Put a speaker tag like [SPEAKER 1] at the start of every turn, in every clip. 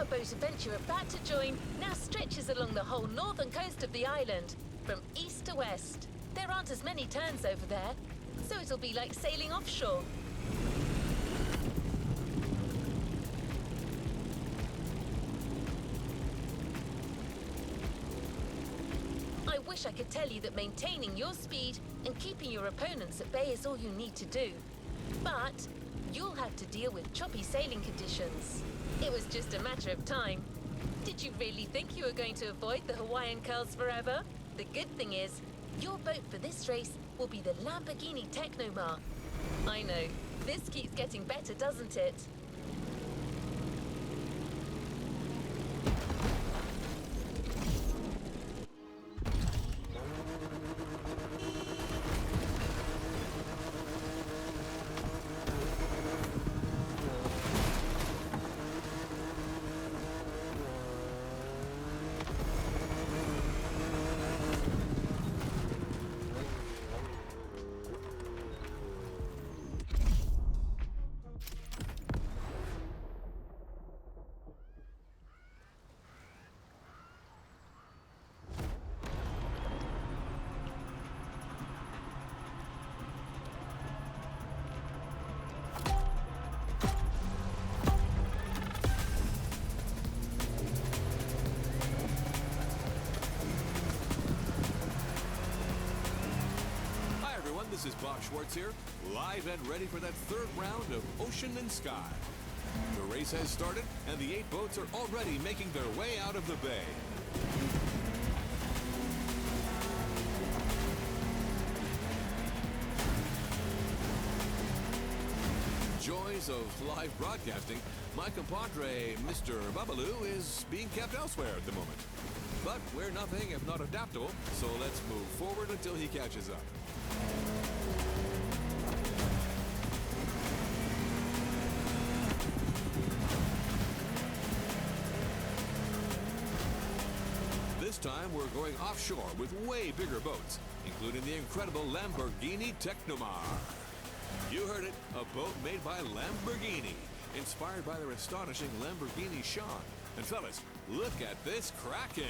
[SPEAKER 1] powerboat event you're about to join now stretches along the whole northern coast of the island, from east to west. There aren't as many turns over there, so it'll be like sailing offshore. I wish I could tell you that maintaining your speed and keeping your opponents at bay is all you need to do. But you'll have to deal with choppy sailing conditions. It was just a matter of time. Did you really think you were going to avoid the Hawaiian curls forever? The good thing is, your boat for this race will be the Lamborghini Technomar. I know, this keeps getting better, doesn't it?
[SPEAKER 2] This is Bob Schwartz here, live and ready for that third round of Ocean and Sky. The race has started, and the 8 boats are already making their way out of the bay. Joys of live broadcasting, my compadre, Mr. Babalu, is being kept elsewhere at the moment. But we're nothing if not adaptable, so let's move forward until he catches up. This time we're going offshore with way bigger boats, including the incredible Lamborghini Technomar. You heard it, a boat made by Lamborghini, inspired by their astonishing Lamborghini Sean. And fellas, look at this Kraken!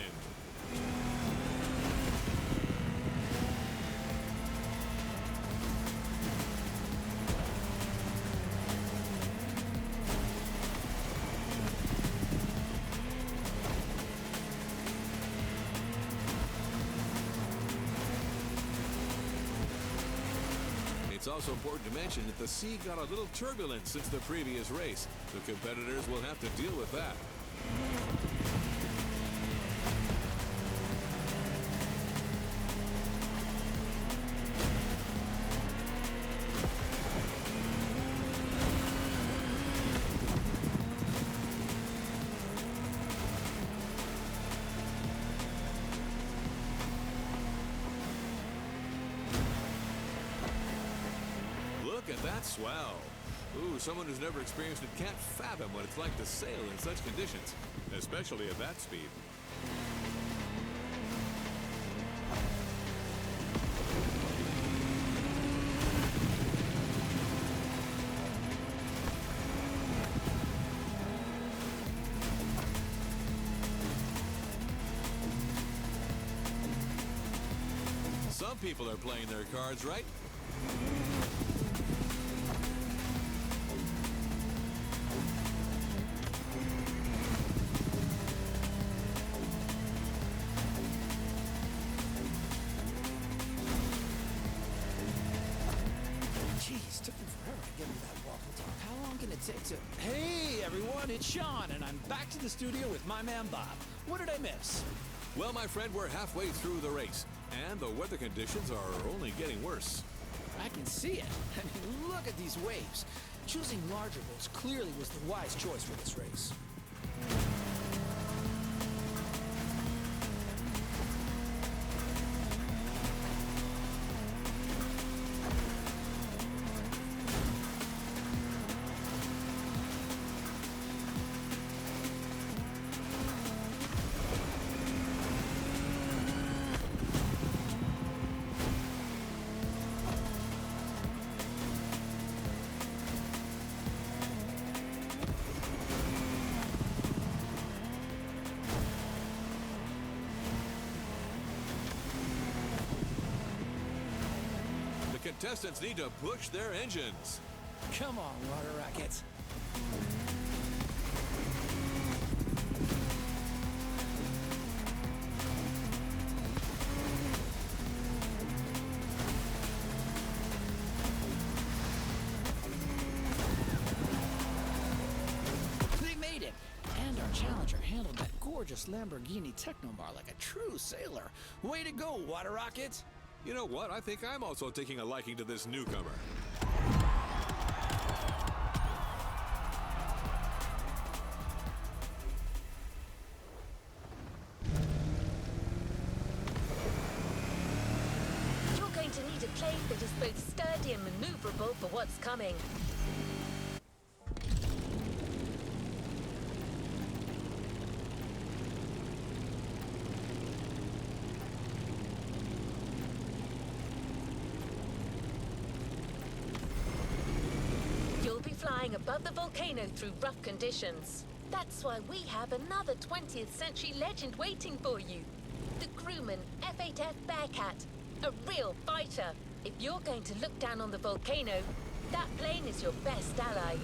[SPEAKER 2] It's also important to mention that the sea got a little turbulent since the previous race. The competitors will have to deal with that. Look at that swell. Ooh, someone who's never experienced it can't fathom what it's like to sail in such conditions, especially at that speed. Some people are playing their cards right.
[SPEAKER 3] Jeez, took me forever to get into that waffle talk. How long can it take to... Hey, everyone, it's Sean, and I'm back to the studio with my man Bob. What did I miss?
[SPEAKER 2] Well, my friend, we're halfway through the race, and the weather conditions are only getting worse.
[SPEAKER 3] I can see it. I mean, look at these waves. Choosing larger boats clearly was the wise choice for this race.
[SPEAKER 2] Contestants need to push their engines.
[SPEAKER 3] Come on, water rockets. They made it! And our challenger handled that gorgeous Lamborghini Technomar like a true sailor. Way to go, water rockets!
[SPEAKER 2] You know what? I think I'm also taking a liking to this newcomer.
[SPEAKER 1] You're going to need a plane that is both sturdy and maneuverable for what's coming. You'll be flying above the volcano through rough conditions. That's why we have another 20th century legend waiting for you. The crewman F8F Bearcat, a real fighter. If you're going to look down on the volcano, that plane is your best ally.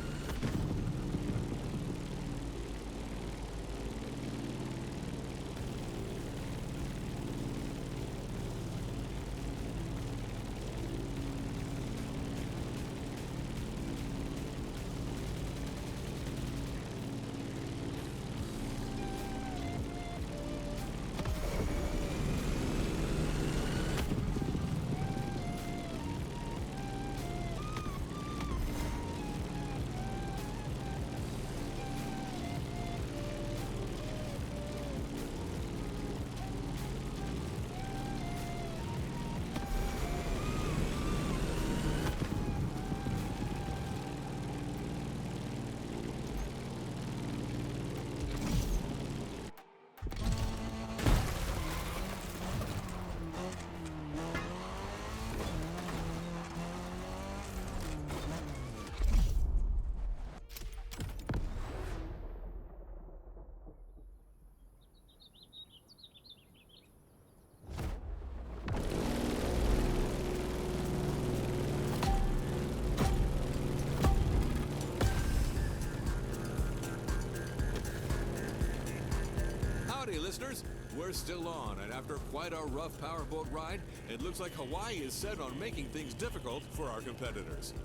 [SPEAKER 2] Howdy, listeners. We're still on, and after quite a rough powerboat ride, it looks like Hawaii is set on making things difficult for our competitors.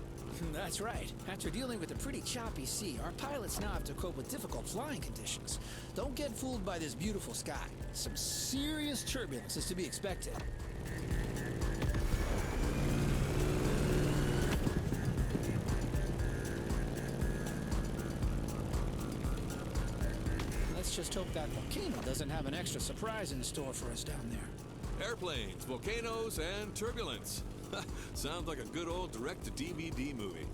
[SPEAKER 3] That's right. After dealing with a pretty choppy sea, our pilots now have to cope with difficult flying conditions. Don't get fooled by this beautiful sky. Some serious turbulence is to be expected. Let's just hope that volcano doesn't have an extra surprise in store for us down there.
[SPEAKER 2] Airplanes, volcanoes, and turbulence. Sounds like a good old direct-to-DVD movie.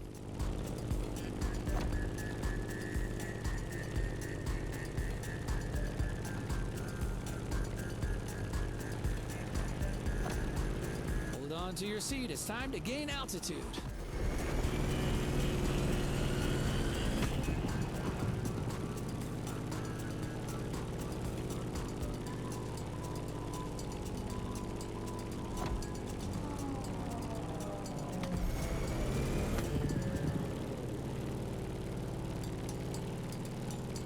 [SPEAKER 3] Hold on to your seat. It's time to gain altitude.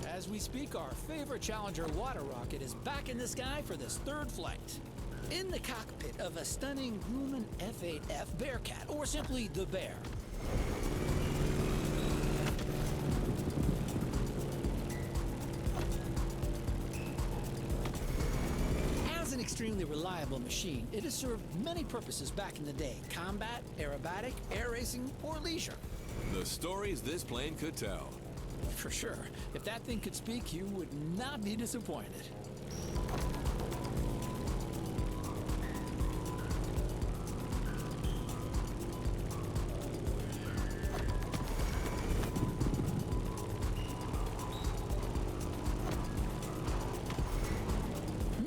[SPEAKER 3] As we speak, our favorite Challenger water rocket is back in the sky for this third flight. In the cockpit of a stunning Grumman F8F Bearcat, or simply the Bear. As an extremely reliable machine, it has served many purposes back in the day: combat, aerobatic, air racing, or leisure.
[SPEAKER 2] The stories this plane could tell.
[SPEAKER 3] For sure. If that thing could speak, you would not be disappointed.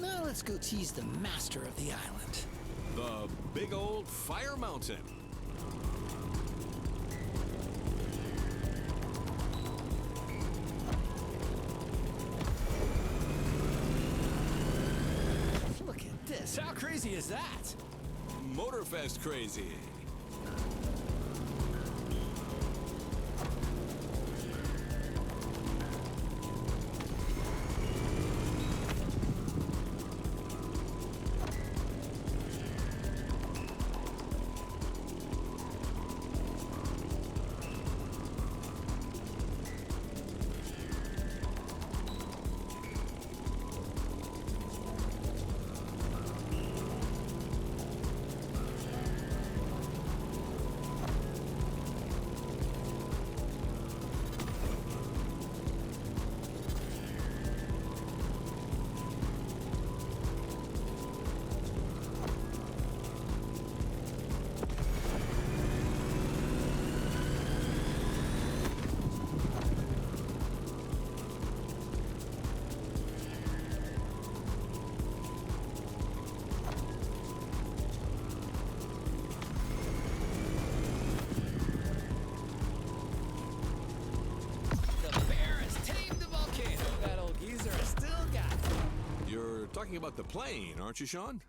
[SPEAKER 3] Now let's go tease the master of the island.
[SPEAKER 2] The big old fire mountain.
[SPEAKER 3] Look at this. How crazy is that?
[SPEAKER 2] Motorfest crazy.
[SPEAKER 3] The bear has tamed the volcano. That old geezer has still got it.
[SPEAKER 2] You're talking about the plane, aren't you, Sean?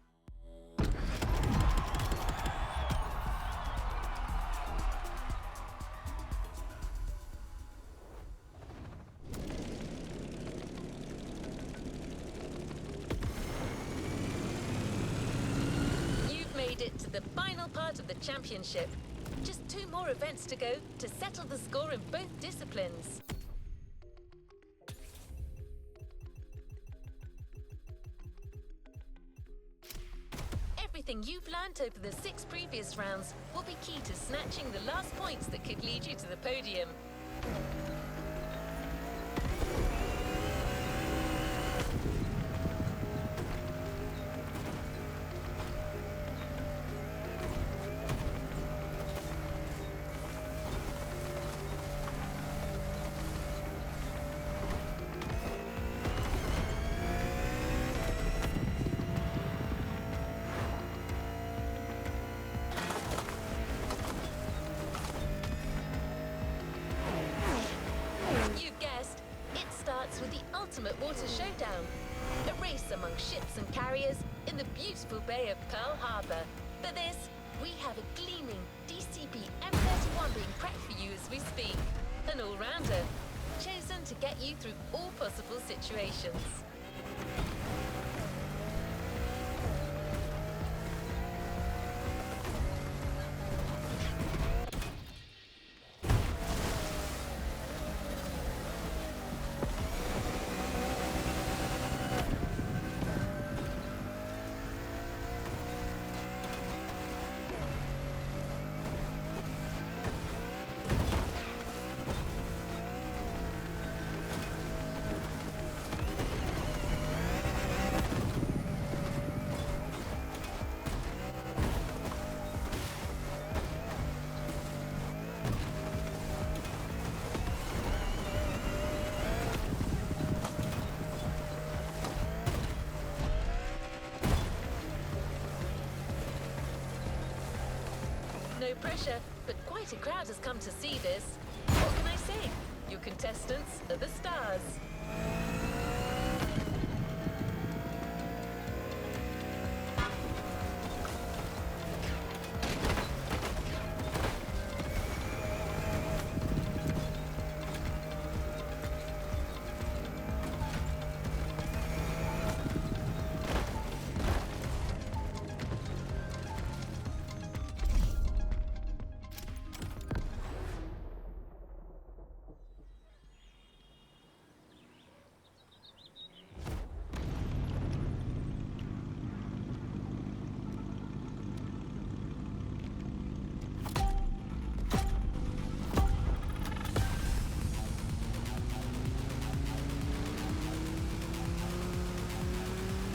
[SPEAKER 1] You've made it to the final part of the championship. Just 2 more events to go to settle the score in both disciplines. Everything you've learnt over the 6 previous rounds will be key to snatching the last points that could lead you to the podium. You've guessed, it starts with the ultimate water showdown. A race among ships and carriers in the beautiful Bay of Pearl Harbor. For this, we have a gleaming DCB M31 being prepped for you as we speak. An all-rounder, chosen to get you through all possible situations. No pressure, but quite a crowd has come to see this. What can I say? Your contestants are the stars.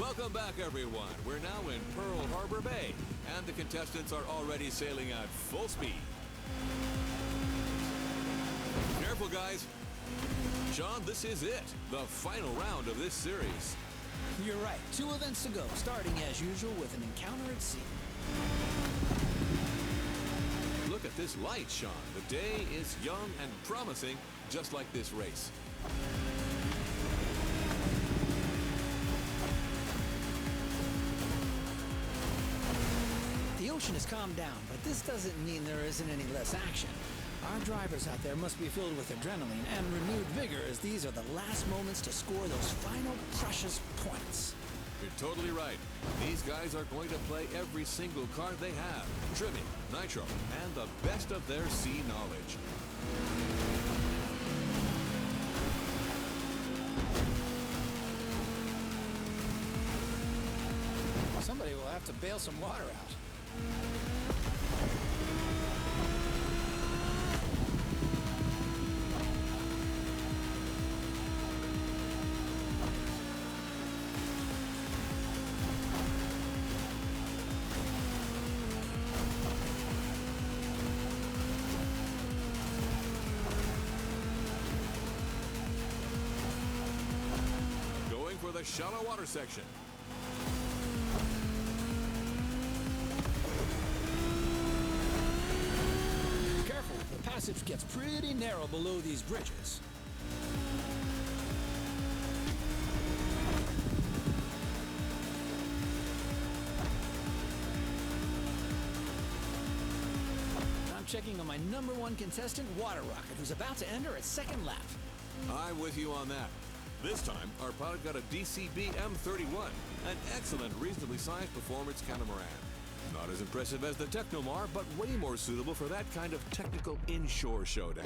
[SPEAKER 2] Welcome back, everyone. We're now in Pearl Harbor Bay, and the contestants are already sailing at full speed. Careful, guys. Sean, this is it, the final round of this series.
[SPEAKER 3] You're right. 2 events to go, starting as usual with an encounter at sea.
[SPEAKER 2] Look at this light, Sean. The day is young and promising, just like this race.
[SPEAKER 3] The ocean has calmed down, but this doesn't mean there isn't any less action. Our drivers out there must be filled with adrenaline and renewed vigor, as these are the last moments to score those final precious points.
[SPEAKER 2] You're totally right. These guys are going to play every single card they have, trimming, nitro, and the best of their sea knowledge.
[SPEAKER 3] Somebody will have to bail some water out.
[SPEAKER 2] Going for the shallow water section.
[SPEAKER 3] Careful, the passage gets pretty narrow below these bridges. I'm checking on my #1 contestant, Water Rocket, who's about to enter its second lap.
[SPEAKER 2] I'm with you on that. This time, our pilot got a DCB M31, an excellent, reasonably sized performance catamaran. Not as impressive as the Technomar, but way more suitable for that kind of technical inshore showdown.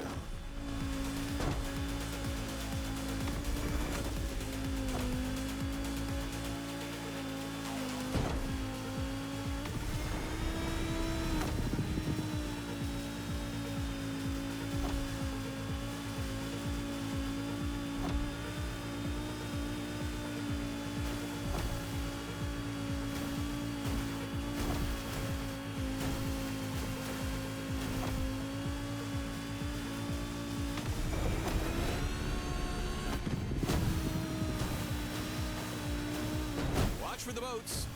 [SPEAKER 2] Watch for the boats.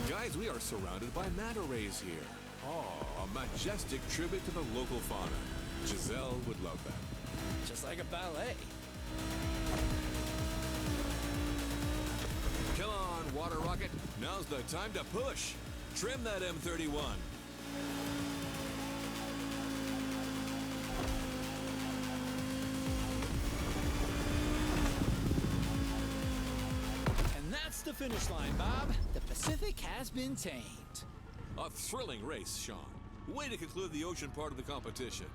[SPEAKER 2] Guys, we are surrounded by manta rays here. Oh, a majestic tribute to the local fauna. Giselle would love that.
[SPEAKER 3] Just like a ballet.
[SPEAKER 2] Come on, Water Rocket. Now's the time to push. Trim that M31.
[SPEAKER 3] And that's the finish line, Bob. The Pacific has been tamed.
[SPEAKER 2] A thrilling race, Sean. Way to conclude the ocean part of the competition.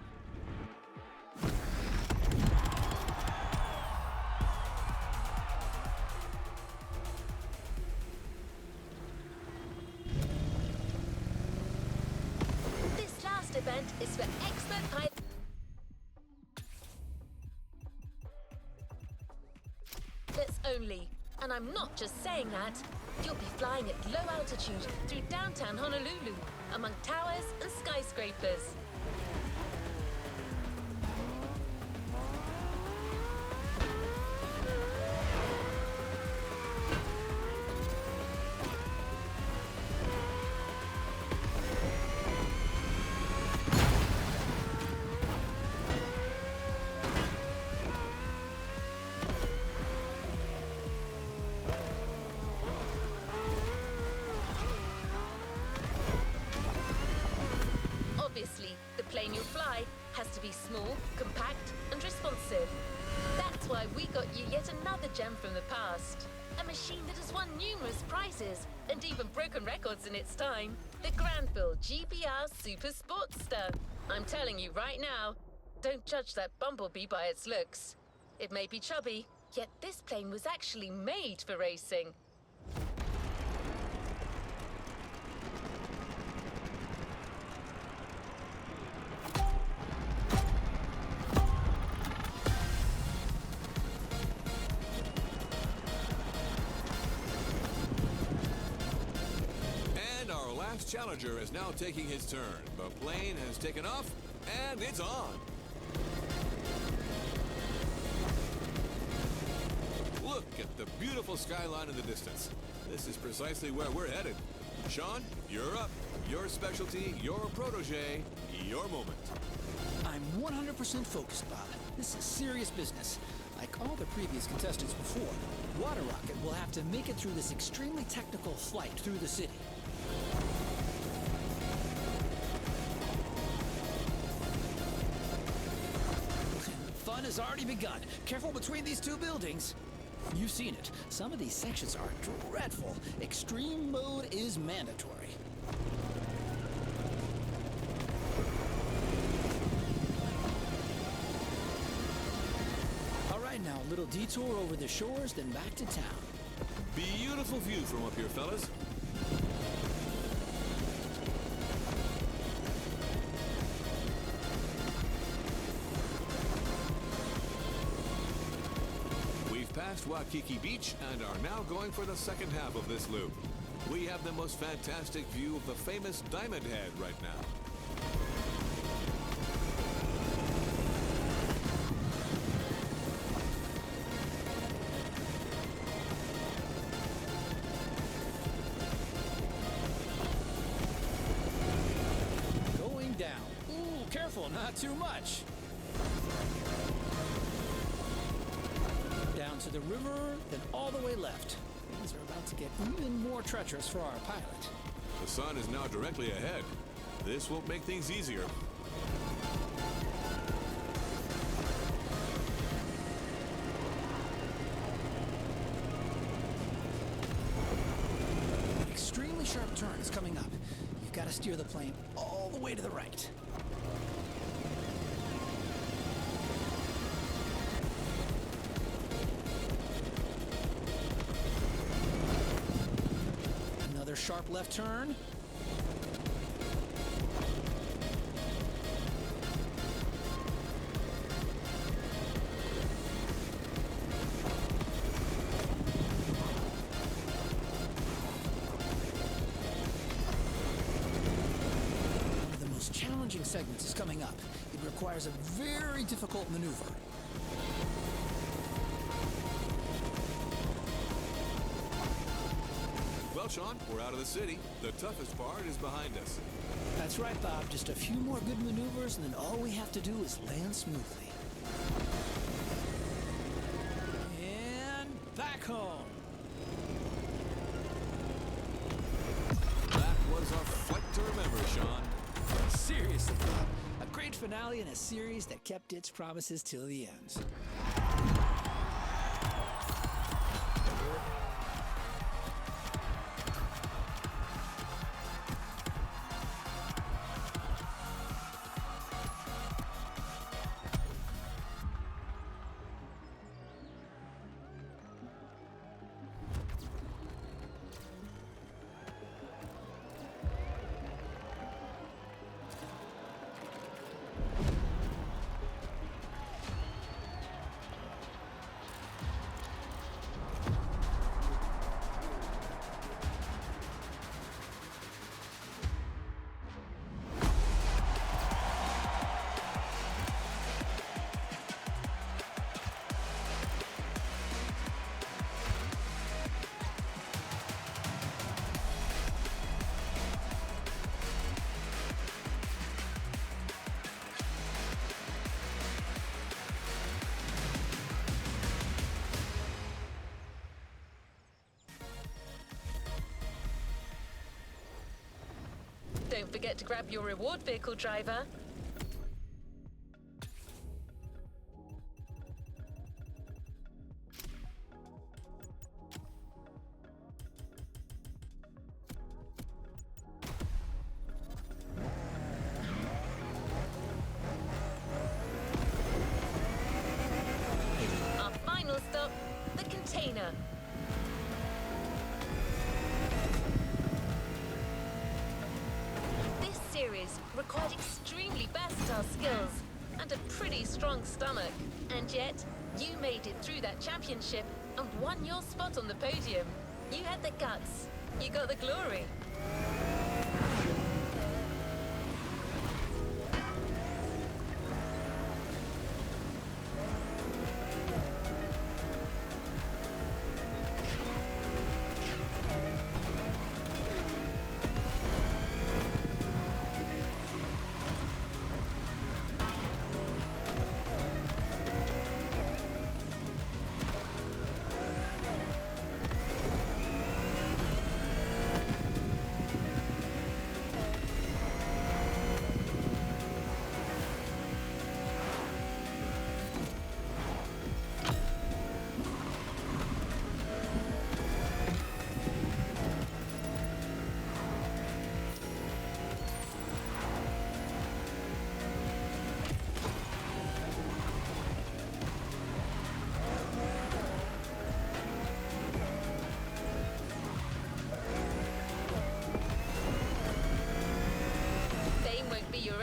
[SPEAKER 1] This last event is for expert pilots. Only. And I'm not just saying that. You'll be flying at low altitude through downtown Honolulu, among towers and skyscrapers. Obviously, the plane you'll fly has to be small, compact, and responsive. That's why we got you yet another gem from the past. A machine that has won numerous prizes and even broken records in its time. The Granville GBR Super Sportster. I'm telling you right now, don't judge that bumblebee by its looks. It may be chubby, yet this plane was actually made for racing.
[SPEAKER 2] challenger is now taking his turn. The plane has taken off, and it's on. Look at the beautiful skyline in the distance. This is precisely where we're headed. Sean, you're up. Your specialty, your protege, your moment.
[SPEAKER 3] I'm 100% focused, Bob. This is serious business. Like all the previous contestants before, Water Rocket will have to make it through this extremely technical flight through the city. Fun has already begun. Careful between these two buildings. You've seen it. Some of these sections are dreadful. Extreme mode is mandatory. All right, now a little detour over the shores, then back to town.
[SPEAKER 2] Beautiful view from up here, fellas. Past Waikiki Beach and are now going for the second half of this loop. We have the most fantastic view of the famous Diamond Head right now.
[SPEAKER 3] Going down. Ooh, careful, not too much. Down to the river, then all the way left. Things are about to get even more treacherous for our pilot.
[SPEAKER 2] The sun is now directly ahead. This won't make things easier.
[SPEAKER 3] An extremely sharp turn is coming up. You've got to steer the plane all the way to the right. Sharp left turn. One of the most challenging segments is coming up. It requires a very difficult maneuver.
[SPEAKER 2] Well, Sean, we're out of the city. The toughest part is behind us.
[SPEAKER 3] That's right, Bob. Just a few more good maneuvers, and then all we have to do is land smoothly. And back home.
[SPEAKER 2] That was a flight to remember, Sean.
[SPEAKER 3] Seriously, Bob. A great finale in a series that kept its promises till the end.
[SPEAKER 1] Don't forget to grab your reward vehicle, driver. Our final stop, the container. This series required extremely versatile skills and a pretty strong stomach. And yet, you made it through that championship and won your spot on the podium. You had the guts. You got the glory.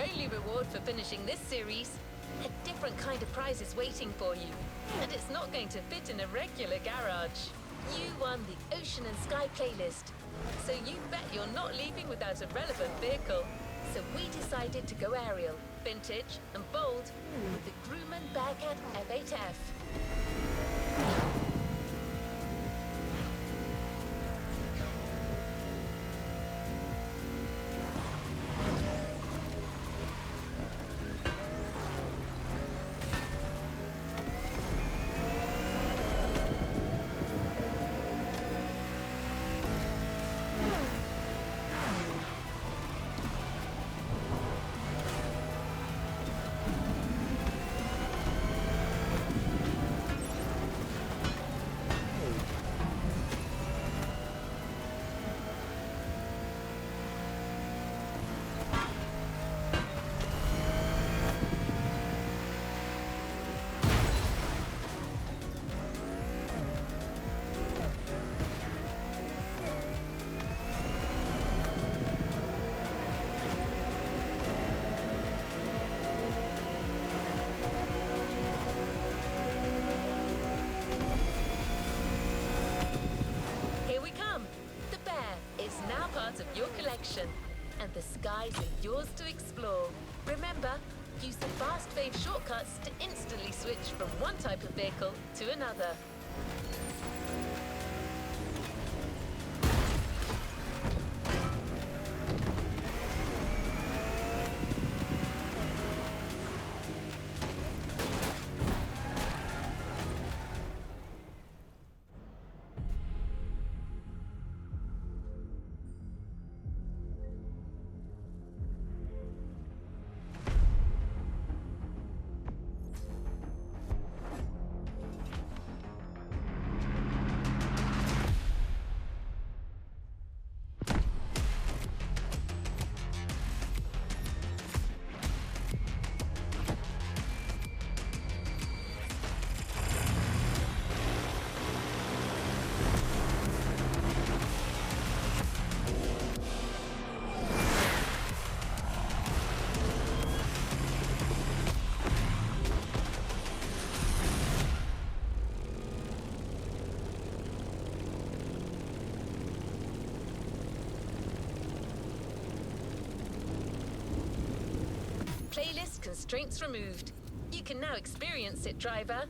[SPEAKER 1] only reward for finishing this series. A different kind of prize is waiting for you, and it's not going to fit in a regular garage. You won the Ocean and Sky playlist, so you bet you're not leaving without a relevant vehicle. So we decided to go aerial, vintage, and bold with the Grumman Bearcat F8F. Of your collection, and the skies are yours to explore. Remember, use the fast fave shortcuts to instantly switch from one type of vehicle to another. Playlist constraints removed. You can now experience it, driver.